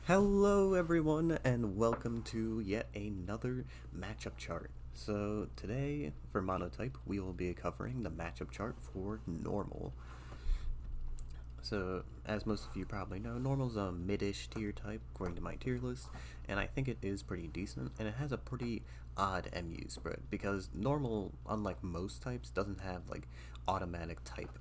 Hello everyone and welcome to yet another matchup chart. So today for Monotype we will be covering the matchup chart for Normal. So as most of you probably know, Normal's a mid-ish tier type according to my tier list, and I think it is pretty decent, and it has a pretty odd MU spread because Normal, unlike most types, doesn't have like automatic type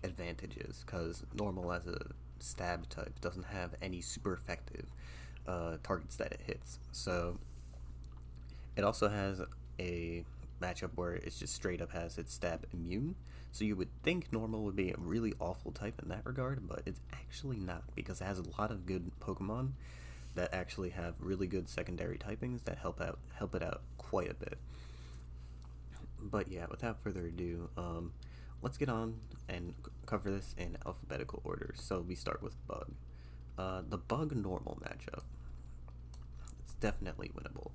advantages because Normal as a stab type doesn't have any super effective targets that it hits. So it also has a matchup where it's just straight up has its stab immune. So you would think Normal would be a really awful type in that regard, but it's actually not because it has a lot of good Pokemon that actually have really good secondary typings that help it out quite a bit. But yeah, without further ado, let's get on and cover this in alphabetical order. So we start with Bug. The Bug Normal matchup. It's definitely winnable,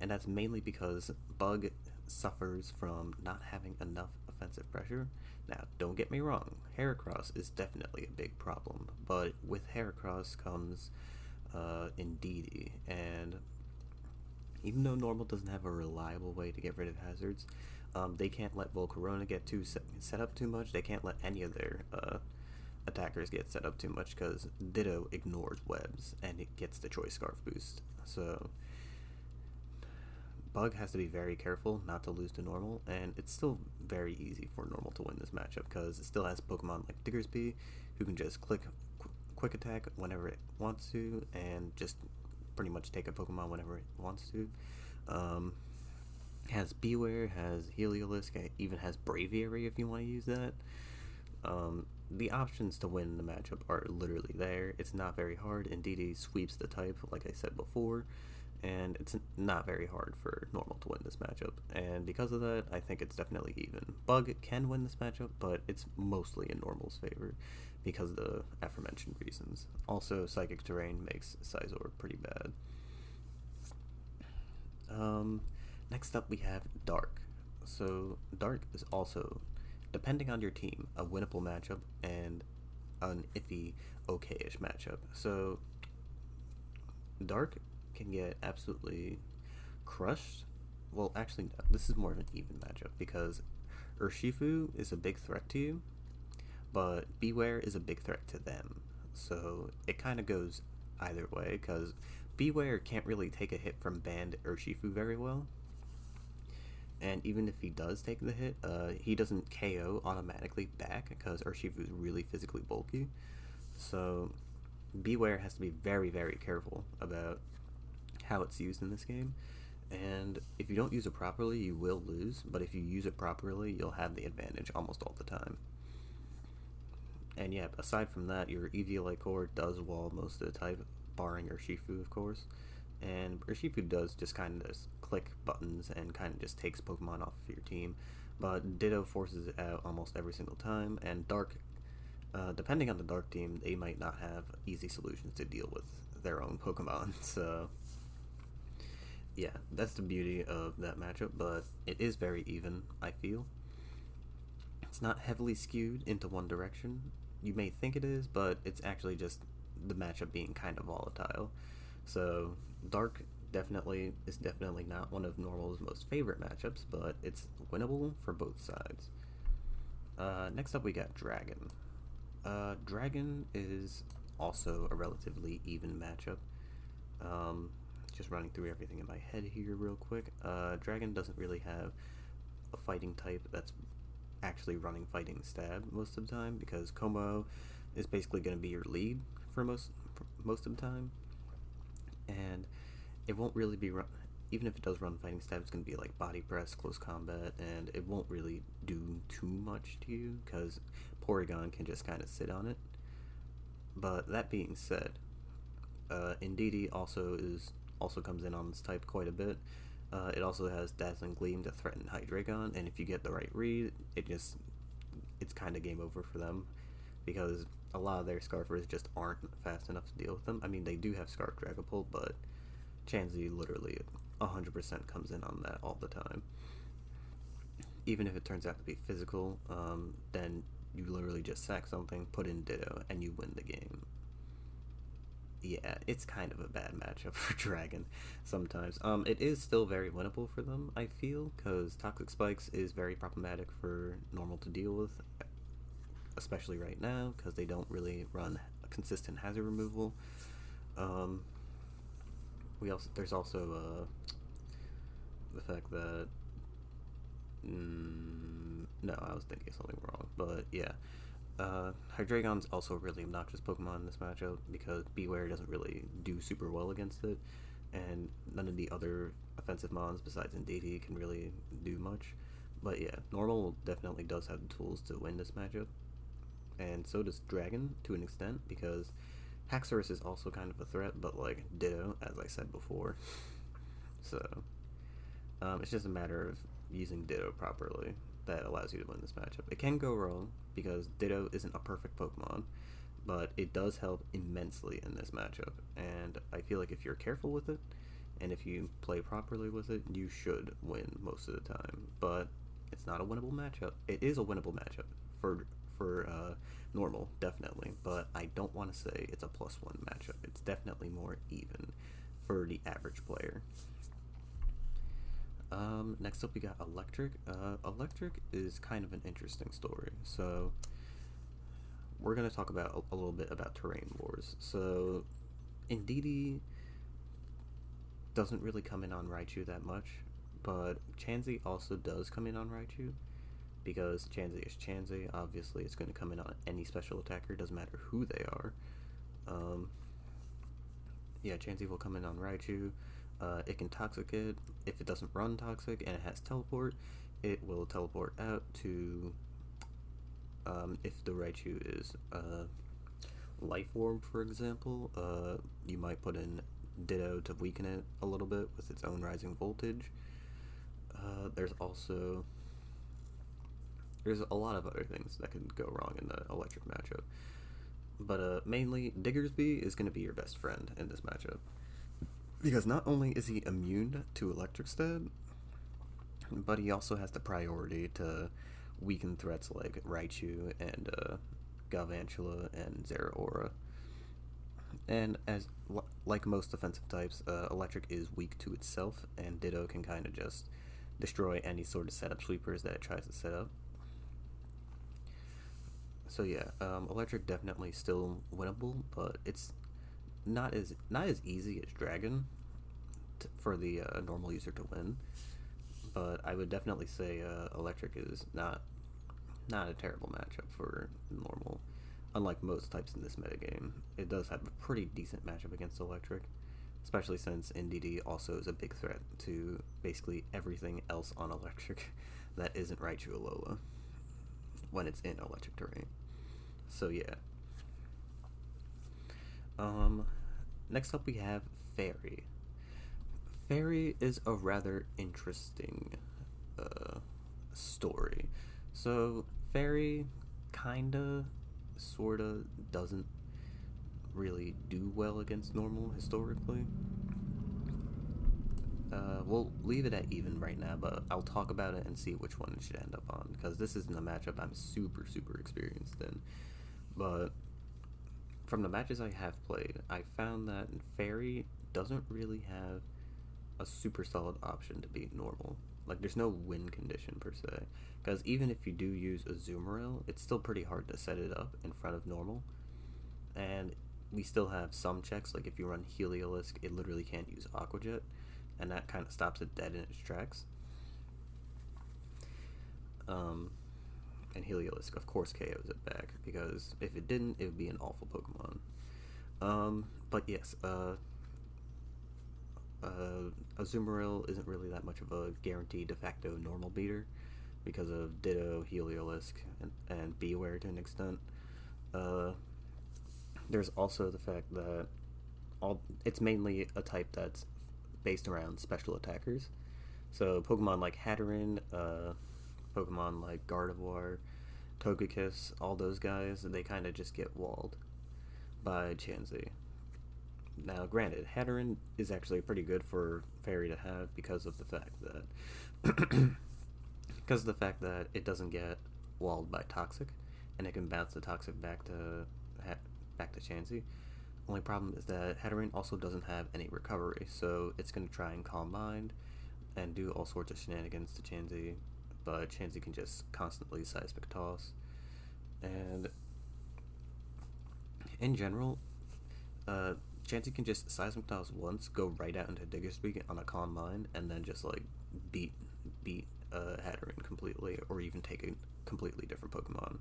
and that's mainly because Bug suffers from not having enough offensive pressure. Now, don't get me wrong, Heracross is definitely a big problem, but with Heracross comes Indeedee, and even though Normal doesn't have a reliable way to get rid of hazards, they can't let Volcarona get set up too much. They can't let any of their attackers get set up too much because Ditto ignores webs and it gets the Choice Scarf boost. So Bug has to be very careful not to lose to Normal, and it's still very easy for Normal to win this matchup because it still has Pokemon like Diggersby who can just quick attack whenever it wants to and just pretty much take a Pokemon whenever it wants to. Has Beware, has Heliolisk, even has Braviary if you want to use that. The options to win the matchup are literally there. It's not very hard. Indeedee sweeps the type, like I said before, and it's not very hard for Normal to win this matchup. And because of that, I think it's definitely even. Bug can win this matchup, but it's mostly in Normal's favor because of the aforementioned reasons. Also, Psychic Terrain makes Scizor pretty bad. Next up, we have Dark. So, Dark is also, depending on your team, a winnable matchup and an iffy, okay-ish matchup. So, Dark can get absolutely crushed. Well, actually, no, this is more of an even matchup because Urshifu is a big threat to you, but Beware is a big threat to them. So it kind of goes either way because Beware can't really take a hit from banned Urshifu very well. And even if he does take the hit, he doesn't KO automatically back because Urshifu is really physically bulky. So Beware has to be very, very careful about how it's used in this game. And if you don't use it properly, you will lose. But if you use it properly, you'll have the advantage almost all the time. And yeah, aside from that, your EV core does wall most of the type, barring Urshifu, of course. And Urshifu does just kind of just click buttons and kind of just takes Pokemon off of your team. But Ditto forces it out almost every single time, and Dark, depending on the Dark team, they might not have easy solutions to deal with their own Pokemon. So yeah, that's the beauty of that matchup, but it is very even, I feel. It's not heavily skewed into one direction. You may think it is, but it's actually just the matchup being kind of volatile. So Dark is definitely not one of Normal's most favorite matchups, but it's winnable for both sides. Next up, we got Dragon. Dragon is also a relatively even matchup. Just running through everything in my head here real quick. Dragon doesn't really have a fighting type that's actually running fighting stab most of the time because Como is basically going to be your lead for most of the time, and it won't really be even if it does run fighting stab, it's going to be like body press, close combat, and it won't really do too much to you because Porygon can just kind of sit on it. But that being said, Indeedee also comes in on this type quite a bit. It also has Dazzling Gleam to threaten Hydreigon, and if you get the right read, it's kind of game over for them because a lot of their Scarfers just aren't fast enough to deal with them. I mean, they do have Scarf Dragapult, but Chansey literally 100% comes in on that all the time. Even if it turns out to be physical, then you literally just sack something, put in Ditto, and you win the game. yeah, it's kind of a bad matchup for Dragon sometimes. It is still very winnable for them, I feel, because Toxic Spikes is very problematic for normal to deal with, especially right now, because they don't really run a consistent hazard removal. Um, there's also the fact that no, I was thinking something wrong, but yeah. Hydreigon's also a really obnoxious Pokemon in this matchup because Beware doesn't really do super well against it, and none of the other offensive mons besides Indeedee can really do much. But yeah, Normal definitely does have the tools to win this matchup, and so does Dragon to an extent because Haxorus is also kind of a threat, but like Ditto, as I said before. So it's just a matter of using Ditto properly that allows you to win this matchup. It can go wrong because Ditto isn't a perfect Pokemon, but it does help immensely in this matchup. And I feel like if you're careful with it, and if you play properly with it, you should win most of the time. But it's not a winnable matchup. It is a winnable matchup for normal, definitely. But I don't want to say it's a +1 matchup. It's definitely more even for the average player. Next up we got Electric. Electric is kind of an interesting story. So we're going to talk about a little bit about terrain wars. So Indeedee doesn't really come in on Raichu that much, but Chansey also does come in on Raichu because Chansey is Chansey. Obviously, it's going to come in on any special attacker, doesn't matter who they are. Yeah, Chansey will come in on Raichu. It can Toxic it. If it doesn't run Toxic and it has Teleport, it will teleport out to, if the Raichu is Life Orb, for example, you might put in Ditto to weaken it a little bit with its own Rising Voltage. There's a lot of other things that could go wrong in the Electric matchup. But mainly, Diggersby is going to be your best friend in this matchup. Because not only is he immune to Electric Stab, but he also has the priority to weaken threats like Raichu and Galvantula and Zeraora. And like most offensive types, Electric is weak to itself, and Ditto can kind of just destroy any sort of setup sweepers that it tries to set up. So yeah, Electric definitely still winnable, but it's not as easy as Dragon for the normal user to win. But I would definitely say Electric is not a terrible matchup for normal. Unlike most types in this metagame, it does have a pretty decent matchup against Electric, especially since Indeedee also is a big threat to basically everything else on Electric that isn't Raichu Alola when it's in Electric terrain. So yeah. Next up we have Fairy. Fairy is a rather interesting story. So Fairy kinda, sorta doesn't really do well against normal historically. We'll leave it at even right now, but I'll talk about it and see which one it should end up on, because this isn't a matchup I'm super experienced in. But from the matches I have played, I found that Fairy doesn't really have a super solid option to beat normal. Like, there's no win condition per se, because even if you do use a Azumarill, it's still pretty hard to set it up in front of normal. And we still have some checks, like if you run Heliolisk, it literally can't use Aqua Jet, and that kind of stops it dead in its tracks. And Heliolisk, of course, KOs it back, because if it didn't, it would be an awful Pokemon. But yes, Azumarill isn't really that much of a guaranteed de facto normal beater because of Ditto, Heliolisk, and Beware to an extent. There's also the fact that it's mainly a type that's based around special attackers. So Pokemon like Hatterene, Pokemon like Gardevoir, Togekiss, all those guys, they kind of just get walled by Chansey. Now, granted, Hatterene is actually pretty good for Fairy to have because of the fact that it doesn't get walled by Toxic, and it can bounce the Toxic back to Chansey. Only problem is that Hatterene also doesn't have any recovery, so it's going to try and Calm Mind and do all sorts of shenanigans to Chansey, but Chansey can just constantly Seismic Toss. And in general, Chansey can just Seismic Toss once, go right out into Diggersby on a Calm Mind, and then just like beat Hatterene completely, or even take a completely different Pokemon,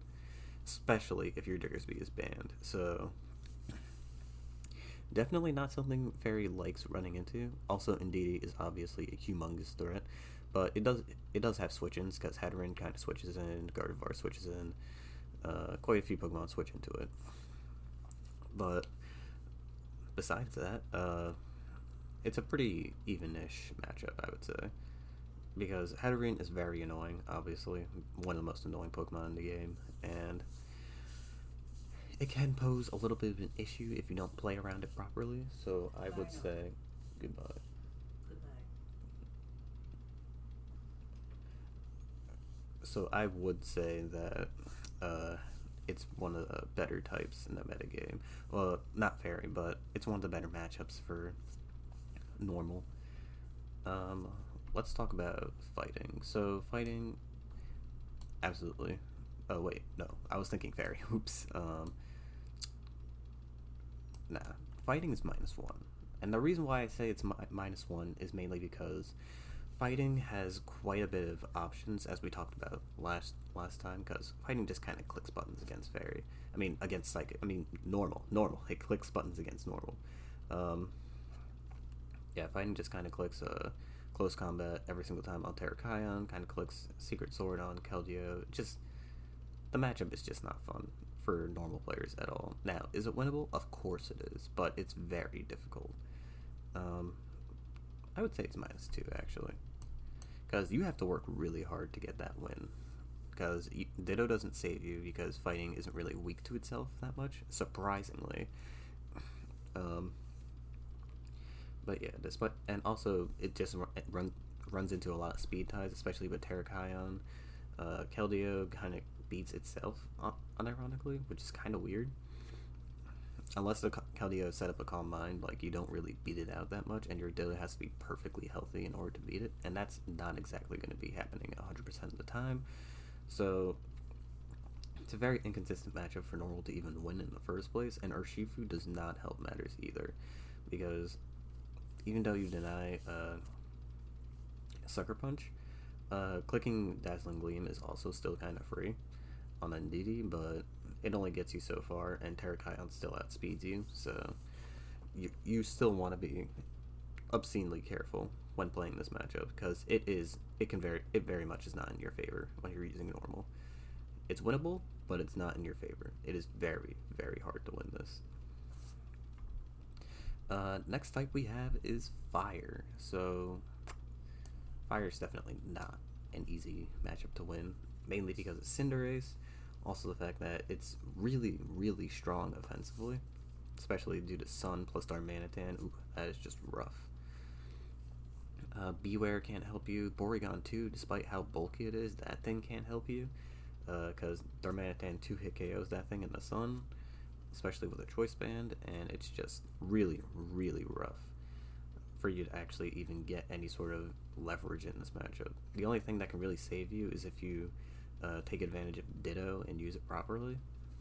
especially if your Diggersby is banned. So definitely not something Fairy likes running into. Also, Indeedee is obviously a humongous threat, but it does have switch-ins, because Hatterene kind of switches in, Gardevoir switches in, quite a few Pokemon switch into it. But besides that, it's a pretty even-ish matchup, I would say, because Hatterene is very annoying, obviously, one of the most annoying Pokemon in the game, and it can pose a little bit of an issue if you don't play around it properly, so I would say goodbye. So I would say that it's one of the better types in the metagame. Well, not fairy, but it's one of the better matchups for normal. Um, let's talk about fighting. So fighting, absolutely. Oh wait, no, I was thinking fairy. Oops. Nah, fighting is -1, and the reason why I say it's -1 is mainly because fighting has quite a bit of options, as we talked about last time. Because fighting just kind of clicks buttons against fairy. I mean, against psychic. I mean, normal. It clicks buttons against normal. Um, yeah, fighting just kind of clicks close combat every single time on Terrakion. Kind of clicks Secret Sword on Keldeo. Just the matchup is just not fun for normal players at all. Now, is it winnable? Of course it is, but it's very difficult. I would say it's -2 actually, because you have to work really hard to get that win. Because Ditto doesn't save you, because fighting isn't really weak to itself that much, surprisingly. But yeah, despite, and also it just runs into a lot of speed ties, especially with Terrakion. Keldeo kind of beats itself, unironically, which is kind of weird. Unless the Keldeo set up a Calm Mind, like, you don't really beat it out that much, and your Ditto has to be perfectly healthy in order to beat it, and that's not exactly going to be happening 100% of the time. So it's a very inconsistent matchup for normal to even win in the first place, and Urshifu does not help matters either, because even though you deny Sucker Punch, clicking Dazzling Gleam is also still kind of free on Indeedee, but it only gets you so far, and Terrakion still outspeeds you, so you still want to be obscenely careful when playing this matchup, because it very much is not in your favor when you're using normal. It's winnable, but it's not in your favor. It is very, very hard to win this. Next type we have is Fire. So Fire is definitely not an easy matchup to win, mainly because it's Cinderace. Also the fact that it's really, really strong offensively, especially due to Sun plus Darmanitan. Ooh, that is just rough. Beware can't help you. Porygon 2, despite how bulky it is, that thing can't help you, because Darmanitan 2-hit KOs that thing in the Sun, especially with a Choice Band, and it's just really, really rough for you to actually even get any sort of leverage in this matchup. The only thing that can really save you is if you take advantage of Ditto and use it properly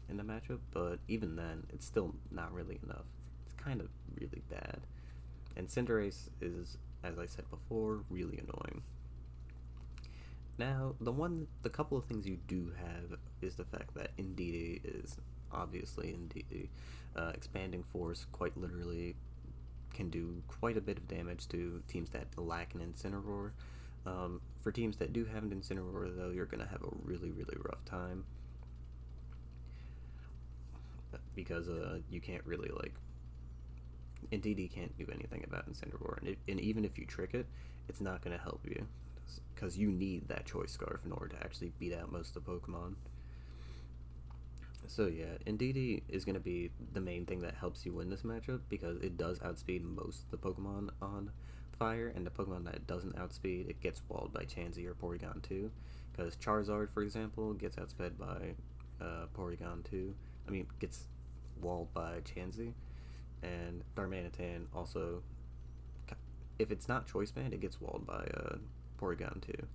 in the matchup, but even then, it's still not really enough. It's kind of really bad. And Cinderace is, as I said before, really annoying. Now, the couple of things you do have is the fact that Indeedee is obviously Indeedee. Expanding Force quite literally can do quite a bit of damage to teams that lack an Incineroar. For teams that do have an Incineroar, though, you're going to have a really, really rough time, because you can't really, like, Indeedee can't do anything about Incineroar, and even if you trick it, it's not going to help you, because you need that Choice Scarf in order to actually beat out most of the Pokemon. So yeah, Indeedee is going to be the main thing that helps you win this matchup, because it does outspeed most of the Pokemon on Fire, and the Pokemon that it doesn't outspeed, it gets walled by Chansey or Porygon 2, because Charizard, for example, gets outsped by Porygon 2, gets walled by Chansey, and Darmanitan also, if it's not choice band, it gets walled by Porygon too.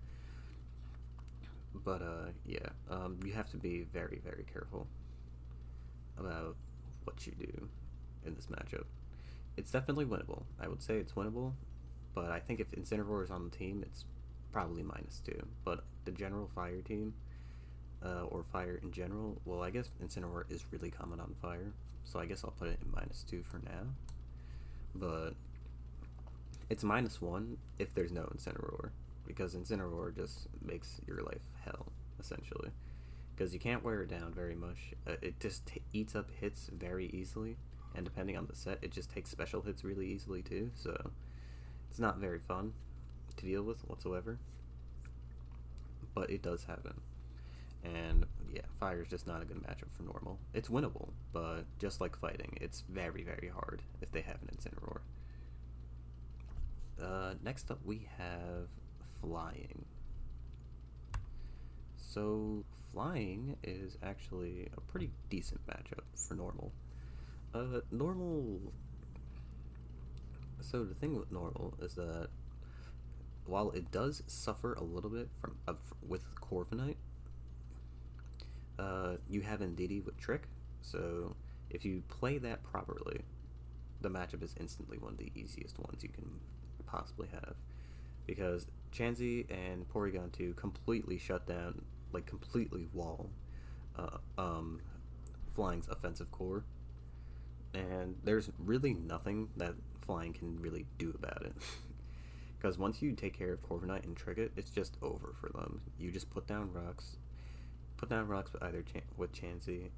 But yeah, you have to be very, very careful about what you do in this matchup. It's definitely winnable. I would say it's winnable, but I think if Incineroar is on the team, it's probably -2. But the general fire team, or fire in general, well, I guess Incineroar is really common on fire, so I guess I'll put it in -2 for now. But it's -1 if there's no Incineroar, because Incineroar just makes your life hell, essentially. Because you can't wear it down very much. It just eats up hits very easily, and depending on the set, it just takes special hits really easily too, so it's not very fun to deal with whatsoever. But it does happen. And yeah, fire is just not a good matchup for normal. It's winnable, but just like fighting, it's very, very hard if they have an Incineroar. Next up we have flying. So flying is actually a pretty decent matchup for normal. Normal. So the thing with normal is that while it does suffer a little bit from with Corviknight, you have Indeedee with Trick. So if you play that properly, the matchup is instantly one of the easiest ones you can possibly have, because Chansey and Porygon 2 completely shut down, like completely wall uh, um, Flying's offensive core, and there's really nothing that Flying can really do about it. Because once you take care of Corviknight and trick it, it's just over for them. You just put down rocks with either with Chansey.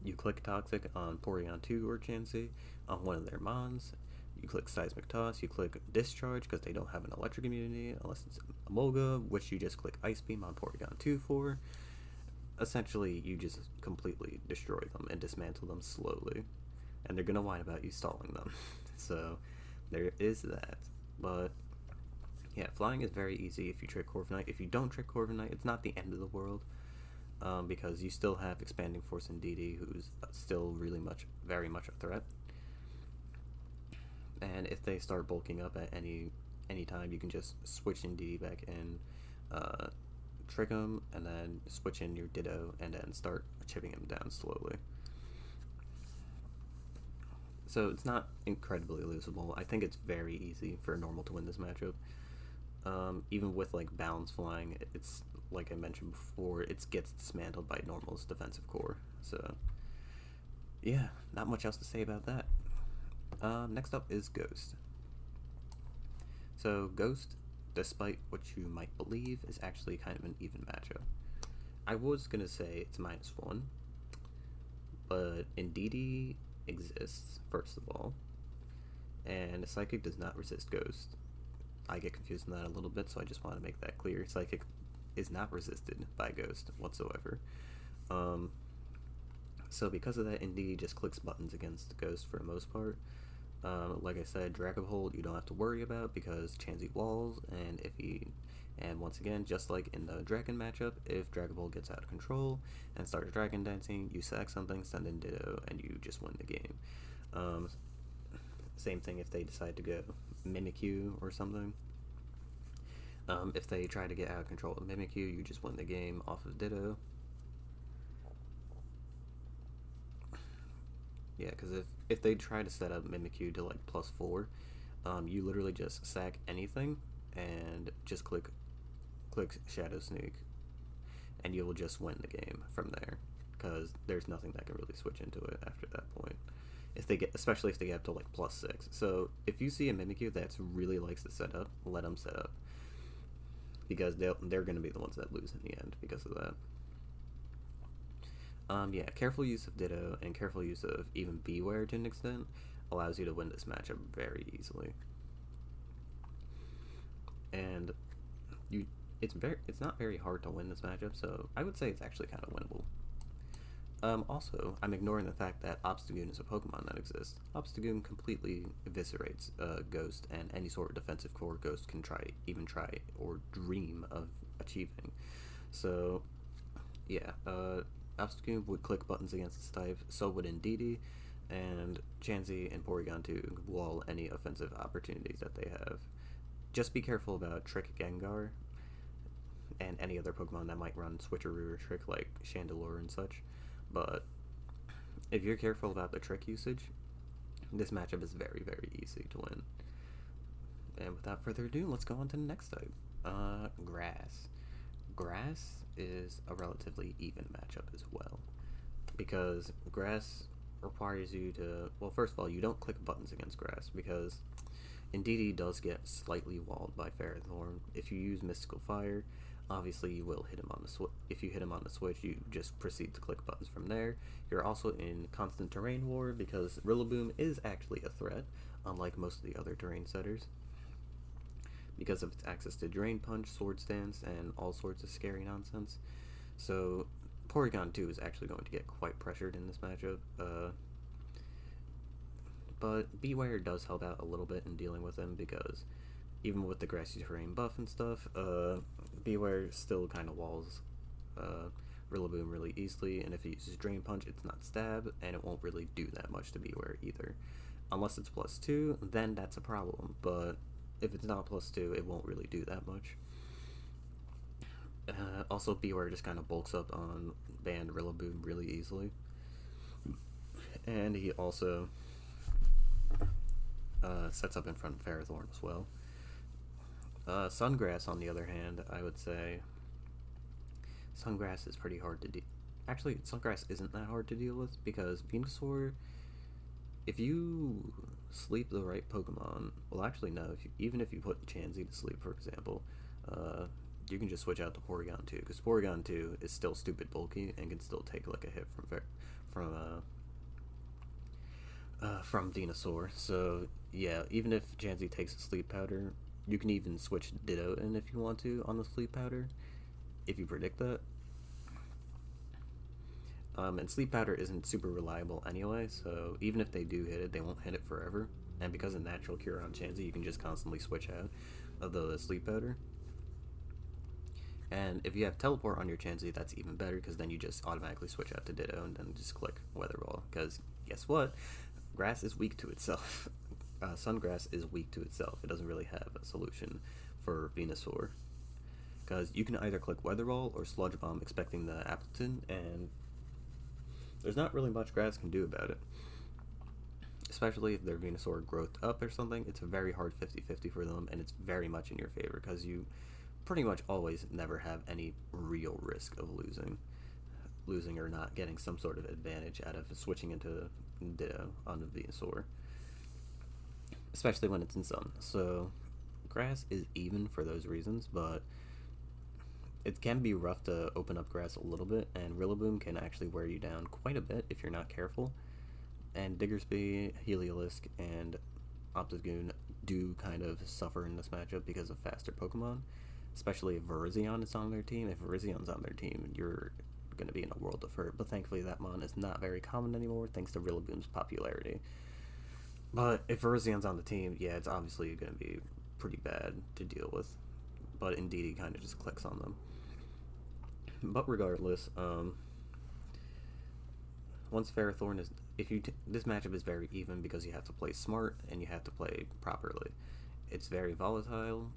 You click Toxic on Porygon 2 or Chansey on one of their Mons. You click Seismic Toss, you click Discharge because they don't have an electric immunity unless it's Emolga, which you just click Ice Beam on Porygon 2 for. Essentially, you just completely destroy them and dismantle them slowly. And they're going to whine about you stalling them. So, there is that. But, yeah, flying is very easy if you trick Corviknight. If you don't trick Corviknight, it's not the end of the world. Because you still have Expanding Force Indeedee, who's still really very much a threat. And if they start bulking up at any time, you can just switch Indeedee back in, trick him, and then switch in your Ditto, and then start chipping him down slowly. So it's not incredibly losable. I think it's very easy for a normal to win this matchup. Even with like Balance Flying, it's like I mentioned before, it gets dismantled by normal's defensive core. So yeah, not much else to say about that. Next up is Ghost. So Ghost, despite what you might believe, is actually kind of an even matchup. I was gonna say it's -1, but Indeedee exists, first of all, and Psychic does not resist Ghost. I get confused in that a little bit, so I just want to make that clear. Psychic is not resisted by Ghost whatsoever. So because of that, Indeedee just clicks buttons against Ghost for the most part. Like I said, Dragapult you don't have to worry about because Chansey walls, and once again, just like in the Dragon matchup, if Dragapult gets out of control and starts Dragon Dancing, you sack something, send in Ditto, and you just win the game. Same thing if they decide to go Mimikyu or something. If they try to get out of control of Mimikyu, you just win the game off of Ditto. Yeah, because if they try to set up Mimikyu to like +4, you literally just sack anything and just click Shadow Sneak, and you will just win the game from there, because there's nothing that can really switch into it after that point. Especially if they get up to like +6. So if you see a Mimikyu that really likes to set up, let them set up, because they're going to be the ones that lose in the end because of that. Yeah, careful use of Ditto and careful use of even Beware to an extent allows you to win this matchup very easily. And it's not very hard to win this matchup, so I would say it's actually kind of winnable. Also, I'm ignoring the fact that Obstagoon is a Pokemon that exists. Obstagoon completely eviscerates Ghost and any sort of defensive core Ghost can try or dream of achieving. So, yeah, Obstagoon would click buttons against its type, so would Indeedee, and Chansey and Porygon 2 wall any offensive opportunities that they have. Just be careful about Trick Gengar and any other Pokemon that might run Switcheroo or Trick like Chandelure and such. But if you're careful about the Trick usage, this matchup is very, very easy to win. And without further ado, let's go on to the next type. Grass. Grass is a relatively even matchup as well, because Grass requires you to, well, first of all, you don't click buttons against Grass, because Indeedee does get slightly walled by Ferrothorn. If you use Mystical Fire, obviously you will hit him on the switch. If you hit him on the switch, you just proceed to click buttons from there. You're also in constant terrain war, because Rillaboom is actually a threat, unlike most of the other terrain setters, because of its access to Drain Punch, Sword Stance, and all sorts of scary nonsense. So Porygon 2 is actually going to get quite pressured in this matchup. But Beware does help out a little bit in dealing with him, because even with the Grassy Terrain buff and stuff, Beware still kind of walls Rillaboom really easily, and if it uses Drain Punch, it's not Stab, and it won't really do that much to Beware either. Unless it's +2, then that's a problem, but if it's not +2, it won't really do that much. Also, Beware just kind of bulks up on Banned Rillaboom really easily. And he also sets up in front of Ferrothorn as well. Sungrass, on the other hand, I would say Sungrass is pretty hard to deal. Actually, Sungrass isn't that hard to deal with, because Venusaur, if you sleep the right Pokemon, well, actually no, even if you put Chansey to sleep, for example, you can just switch out to Porygon 2, because Porygon 2 is still stupid bulky and can still take like a hit from Venusaur. So yeah, even if Chansey takes a sleep powder, you can even switch Ditto in if you want to on the sleep powder, if you predict that. And sleep powder isn't super reliable anyway, so even if they do hit it, they won't hit it forever. And because of natural cure on Chansey, you can just constantly switch out of the sleep powder. And if you have teleport on your Chansey, that's even better, because then you just automatically switch out to Ditto and then just click Weather Ball. Because guess what? Grass is weak to itself. Sungrass is weak to itself. It doesn't really have a solution for Venusaur, because you can either click Weather Ball or Sludge Bomb expecting the Appleton, and there's not really much Grass can do about it. Especially if their Venusaur growth up or something, it's a very hard 50-50 for them, and it's very much in your favor, because you pretty much always never have any real risk of losing or not getting some sort of advantage out of switching into Ditto on the Venusaur, especially when it's in Sun. So Grass is even for those reasons, but it can be rough to open up Grass a little bit, and Rillaboom can actually wear you down quite a bit if you're not careful. And Diggersby, Heliolisk, and Optigoon do kind of suffer in this matchup because of faster Pokemon, especially if Virizion is on their team. If Virizion's on their team, you're going to be in a world of hurt, but thankfully that mon is not very common anymore thanks to Rillaboom's popularity. But if Virizion's on the team, yeah, it's obviously going to be pretty bad to deal with, but Indeedee kind of just clicks on them. But regardless, once Ferrothorn is, this matchup is very even because you have to play smart and you have to play properly. It's very volatile,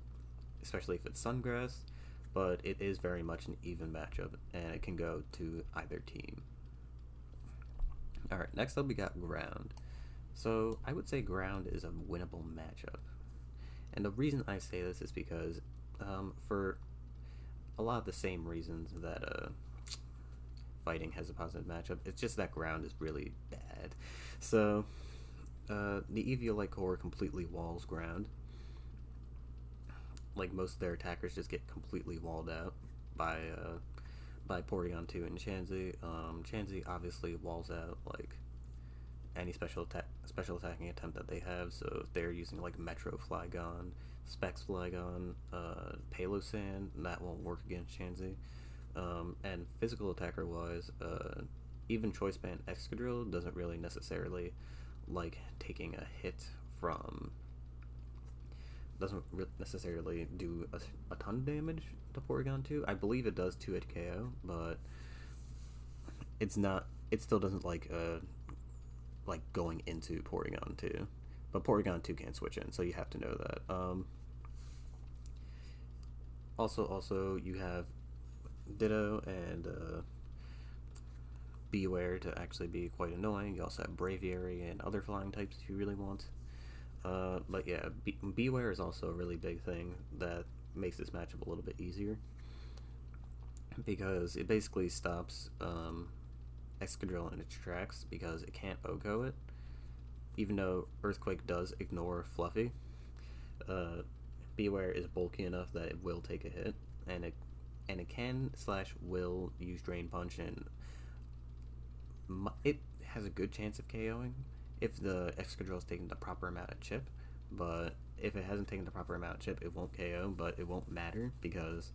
especially if it's Sungrass, but it is very much an even matchup, and it can go to either team. Alright, next up we got Ground. So I would say Ground is a winnable matchup. And the reason I say this is because, for a lot of the same reasons that Fighting has a positive matchup, it's just that Ground is really bad. So, the Eviolite core completely walls Ground. Like, most of their attackers just get completely walled out by Porygon 2 and Chansey. Chansey obviously walls out, like, any special attacking attempt that they have, so if they're using, like, Metro Flygon, Specs Flygon, Palossand, that won't work against Chansey. And physical attacker-wise, even Choice Band Excadrill doesn't really necessarily like taking a hit from... doesn't necessarily do a ton of damage to Porygon 2. I believe it does 2-hit KO, but it's not... it still doesn't, like like going into Porygon 2. But Porygon 2 can't switch in, so you have to know that. Also, you have Ditto and Beware to actually be quite annoying. You also have Braviary and other flying types if you really want. But yeah, Beware is also a really big thing that makes this matchup a little bit easier, because it basically stops Excadrill in its tracks because it can't OHKO it. Even though Earthquake does ignore Fluffy, Beware is bulky enough that it will take a hit, and it can / will use Drain Punch, and it has a good chance of KOing if the Excadrill is taking the proper amount of chip. But if it hasn't taken the proper amount of chip, it won't KO, but it won't matter because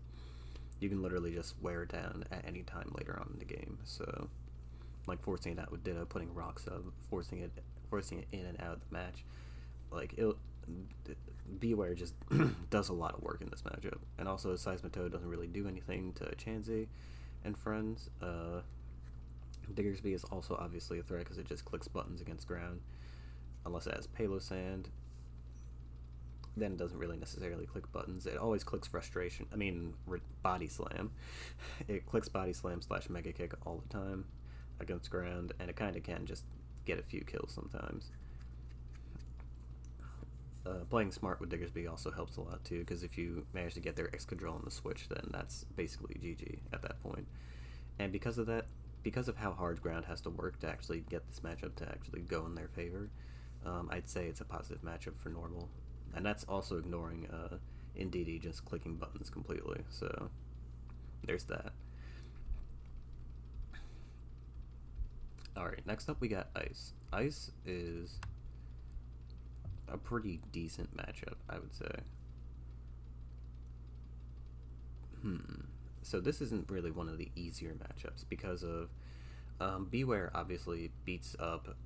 you can literally just wear it down at any time later on in the game. So, like forcing it out with Ditto, putting Rocks up, forcing it in and out of the match. Like, Beware just does a lot of work in this matchup. And also, Seismitoad doesn't really do anything to Chansey and friends. Diggersby is also obviously a threat because it just clicks buttons against ground. Unless it has Palo Sand, then it doesn't really necessarily click buttons. It always clicks Frustration. Body Slam. It clicks Body Slam / Mega Kick all the time against ground, and it kind of can just get a few kills sometimes. Playing smart with Diggersby also helps a lot too, because if you manage to get their Excadrill on the switch, then that's basically GG at that point. And because of that, because of how hard ground has to work to actually get this matchup to actually go in their favor, I'd say it's a positive matchup for normal. And that's also ignoring Indeedee just clicking buttons completely, so there's that. Alright, next up we got Ice. Ice is a pretty decent matchup, I would say. So this isn't really one of the easier matchups because of Beware obviously beats up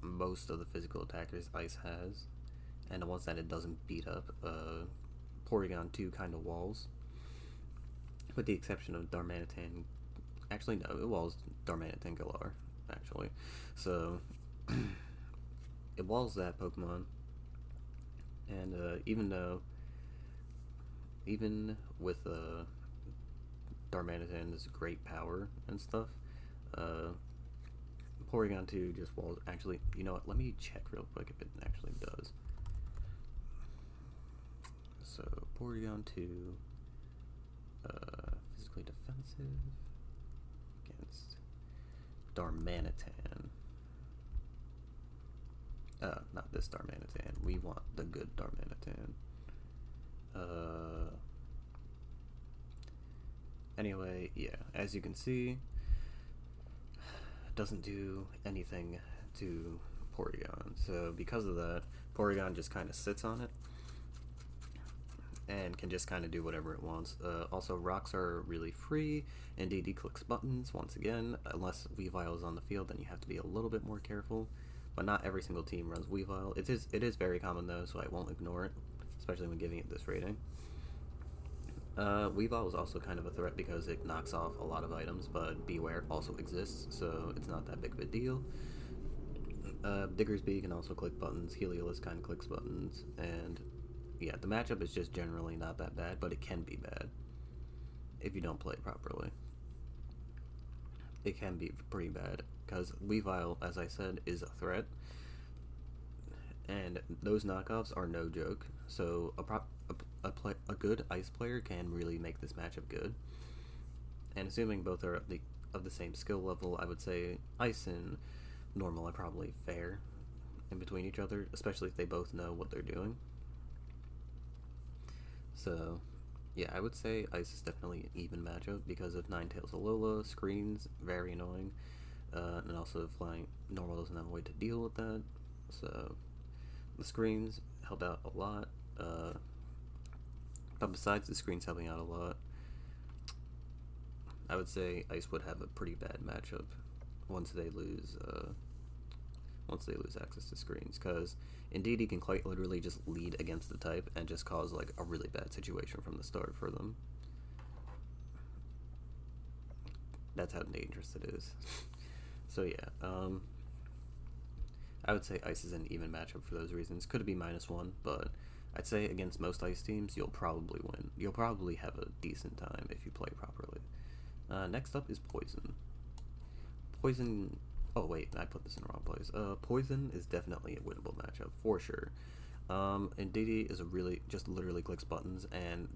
most of the physical attackers Ice has, and the ones that it doesn't beat up, Porygon 2 kind of walls, with the exception of Darmanitan. Actually, no, it walls Darmanitan Galar, actually. So, it walls that Pokemon, and even with Darmanitan's great power and stuff, Porygon 2 just walls. Actually, you know what? Let me check real quick if it actually does. So, Porygon 2, physically defensive against Darmanitan. Not this Darmanitan. We want the good Darmanitan. Anyway, yeah, as you can see, it doesn't do anything to Porygon. So because of that, Porygon just kind of sits on it and can just kind of do whatever it wants. Also, rocks are really free. Indeedee clicks buttons, once again. Unless Weavile is on the field, then you have to be a little bit more careful. But not every single team runs Weavile. It is very common though, so I won't ignore it, especially when giving it this rating. Weavile is also kind of a threat because it knocks off a lot of items, but Beware also exists, so it's not that big of a deal. Diggersby can also click buttons, Heliolisk kind of clicks buttons, and yeah, the matchup is just generally not that bad, but it can be bad if you don't play properly. It can be pretty bad, because Weavile, as I said, is a threat, and those knockoffs are no joke, so a good Ice player can really make this matchup good. And assuming both are of the same skill level, I would say Ice and Normal are probably fair in between each other, especially if they both know what they're doing. So, yeah, I would say Ice is definitely an even matchup because of Ninetales Alola, screens, very annoying, and also flying Normal doesn't have a way to deal with that, so the screens help out a lot. But besides the screens helping out a lot, I would say Ice would have a pretty bad matchup once they lose access to screens, because indeed he can quite literally just lead against the type and just cause like a really bad situation from the start for them. That's how dangerous it is. So yeah, I would say Ice is an even matchup for those reasons. Could be -1, but I'd say against most Ice teams, you'll probably win. You'll probably have a decent time if you play properly. Next up is Poison. Poison... Oh, wait, I put this in the wrong place. Poison is definitely a winnable matchup, for sure. Ndidi is a really... just literally clicks buttons, and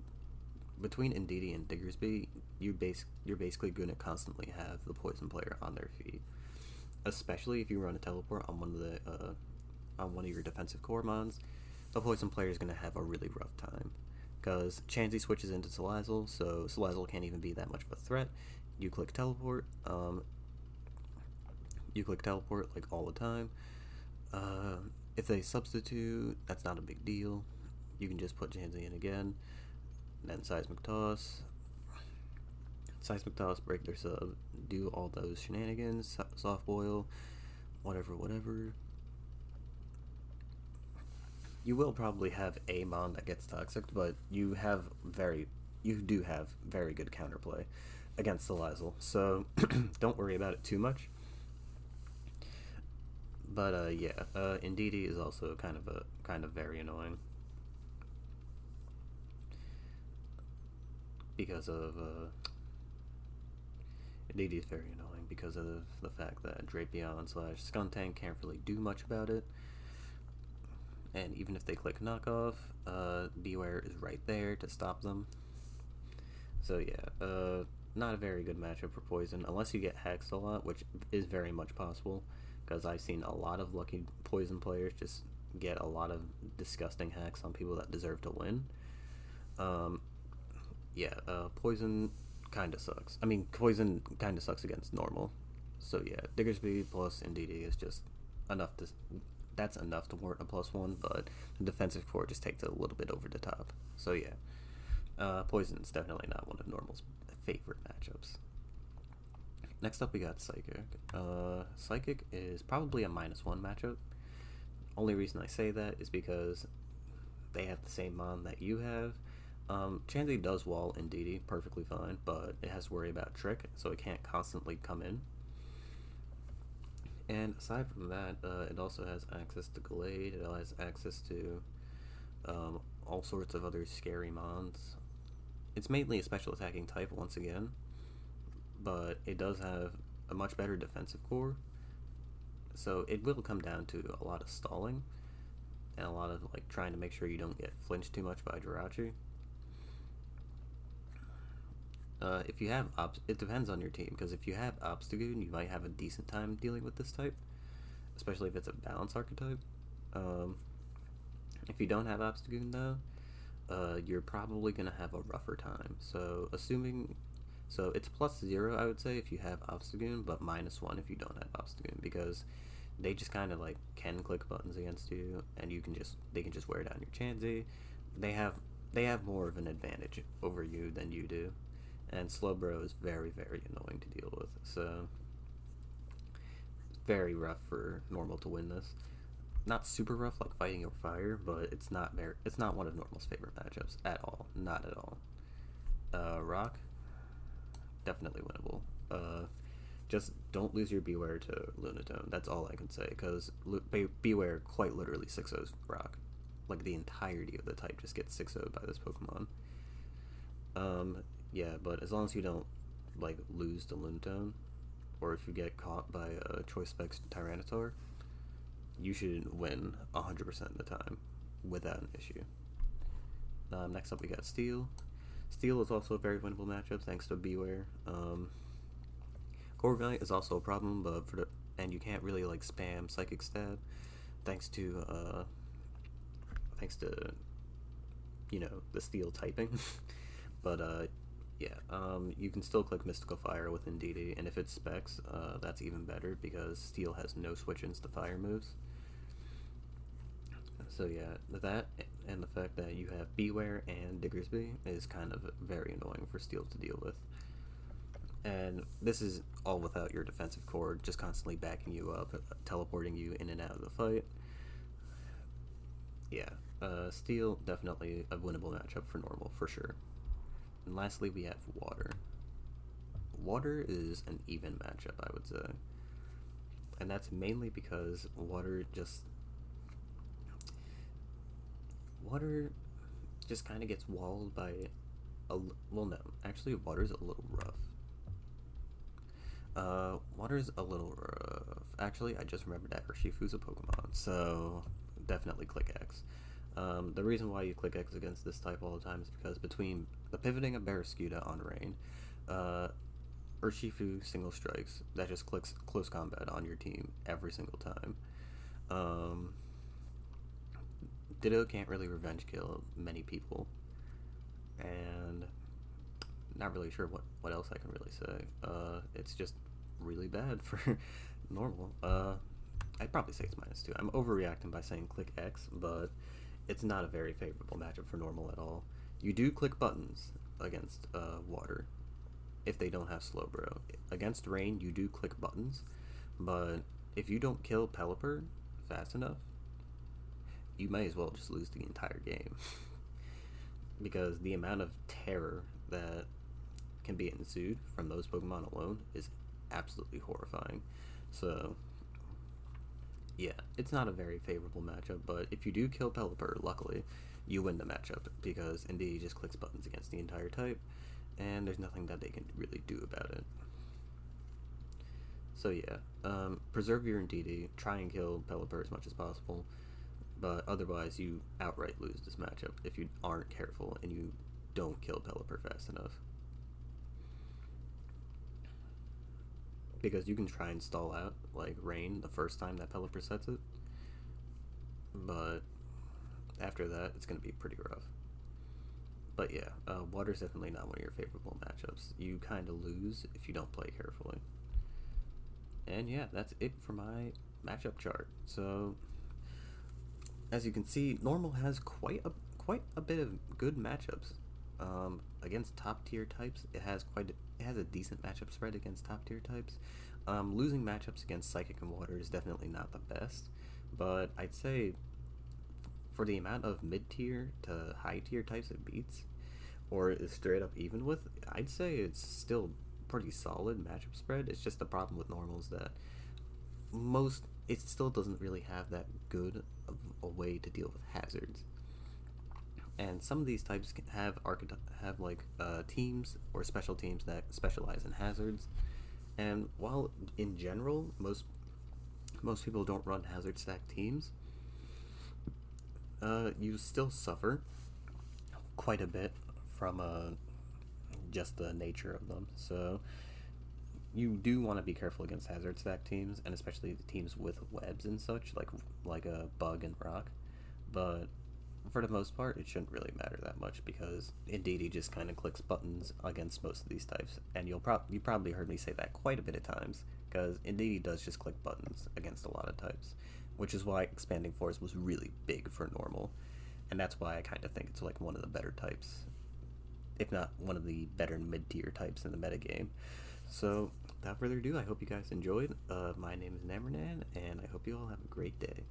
between Ndidi and Diggersby, you're basically going to constantly have the Poison player on their feet. Especially if you run a teleport on one of your defensive core mons, the Poison player is going to have a really rough time. Because Chansey switches into Salazzle, so Salazzle can't even be that much of a threat. You click teleport, like all the time. If they substitute, that's not a big deal. You can just put Chansey in again, then Seismic Toss, break their sub, do all those shenanigans, soft boil, whatever. You will probably have a mon that gets toxic, but you do have very good counterplay against the Salazzle, so don't worry about it too much. But Ndidi is also kind of very annoying because of Ndidi is very annoying because of the fact that Drapion / Skuntank can't really do much about it. And even if they click knockoff, Beware is right there to stop them. So yeah, not a very good matchup for Poison, unless you get hexed a lot, which is very much possible, because I've seen a lot of lucky Poison players just get a lot of disgusting hacks on people that deserve to win. Poison kind of sucks. I mean, Poison kind of sucks against normal. So yeah, Diggersby plus Ndidi is just enough to... That's enough to warrant a +1, but the defensive core just takes it a little bit over the top. So yeah, Poison's definitely not one of Normal's favorite matchups. Next up we got Psychic. Psychic is probably a -1 matchup. Only reason I say that is because they have the same mon that you have. Chansey does wall Ndidi perfectly fine, but it has to worry about Trick, so it can't constantly come in. And aside from that, it also has access to Glade, it has access to all sorts of other scary mons. It's mainly a special attacking type once again, but it does have a much better defensive core, so it will come down to a lot of stalling, and a lot of like trying to make sure you don't get flinched too much by Jirachi. If you have it depends on your team, because if you have Obstagoon, you might have a decent time dealing with this type, especially if it's a balance archetype. If you don't have Obstagoon though, you're probably gonna have a rougher time. So it's +0, I would say, if you have Obstagoon, but -1 if you don't have Obstagoon, because they just kind of like can click buttons against you, and they can just wear down your Chansey. They have more of an advantage over you than you do. And Slowbro is very, very annoying to deal with, so very rough for Normal to win this. Not super rough like fighting over fire, but it's not one of Normal's favorite matchups at all, not at all. Rock, definitely winnable. Just don't lose your Beware to Lunatone. That's all I can say, because Beware quite literally 6-0's Rock. Like the entirety of the type just gets 6-0'd by this Pokemon. Yeah, but as long as you don't like lose to Lunatone, or if you get caught by a Choice Specs Tyranitar, you should win 100% of the time without an issue. Next up we got Steel. Steel is also a very winnable matchup thanks to Beware. Corviknight is also a problem, but and you can't really like spam Psychic Stab thanks to the Steel typing. But you can still click Mystical Fire with Ndidi, and if it's Specs, that's even better because Steel has no switch-ins to fire moves. So yeah, that and the fact that you have Beware and Diggersby is kind of very annoying for Steel to deal with. And this is all without your defensive core just constantly backing you up, teleporting you in and out of the fight. Yeah, Steel, definitely a winnable matchup for Normal, for sure. And lastly, we have Water. Water is an even matchup, I would say. And that's mainly because water just kind of gets walled by well, no, actually water's a little rough. Water's a little rough. Actually, I just remembered that Urshifu's a Pokemon, so definitely click X. The reason why you click X against this type all the time is because between the pivoting of Barraskewda on Rain, uh, Urshifu single strikes, that just clicks close combat on your team every single time. Um, Ditto can't really revenge kill many people, and not really sure what else I can really say. It's just really bad for normal. I'd probably say it's -2. I'm overreacting by saying click X, but it's not a very favorable matchup for normal at all. You do click buttons against water if they don't have Slowbro. Against rain, you do click buttons, but if you don't kill Pelipper fast enough, you may as well just lose the entire game. Because the amount of terror that can be ensued from those Pokemon alone is absolutely horrifying. So, yeah, it's not a very favorable matchup, but if you do kill Pelipper, luckily, you win the matchup because Indeed just clicks buttons against the entire type, and there's nothing that they can really do about it. So yeah, preserve your Indeedee, try and kill Pelipper as much as possible, but otherwise you outright lose this matchup if you aren't careful and you don't kill Pelipper fast enough. Because you can try and stall out, like Rain, the first time that Pelipper sets it, but after that, it's going to be pretty rough. But yeah, Water's definitely not one of your favorable matchups. You kind of lose if you don't play carefully. And yeah, that's it for my matchup chart. So, as you can see, Normal has quite a bit of good matchups. Against top tier types, it has a decent matchup spread against top tier types. Losing matchups against Psychic and Water is definitely not the best, but I'd say for the amount of mid tier to high tier types it beats, or is straight up even with, I'd say it's still pretty solid matchup spread. It's just the problem with normals that it still doesn't really have that good of a way to deal with hazards. And some of these types can have like teams or special teams that specialize in hazards. And while in general most people don't run hazard stack teams, you still suffer quite a bit from just the nature of them. So you do want to be careful against hazard stack teams, and especially the teams with webs and such, like a bug and rock. But for the most part, it shouldn't really matter that much because Indeedee just kind of clicks buttons against most of these types, and you probably heard me say that quite a bit of times because Indeedee does just click buttons against a lot of types, which is why Expanding Force was really big for normal, and that's why I kind of think it's like one of the better types, if not one of the better mid-tier types in the metagame. So, without further ado, I hope you guys enjoyed. My name is Namranan, and I hope you all have a great day.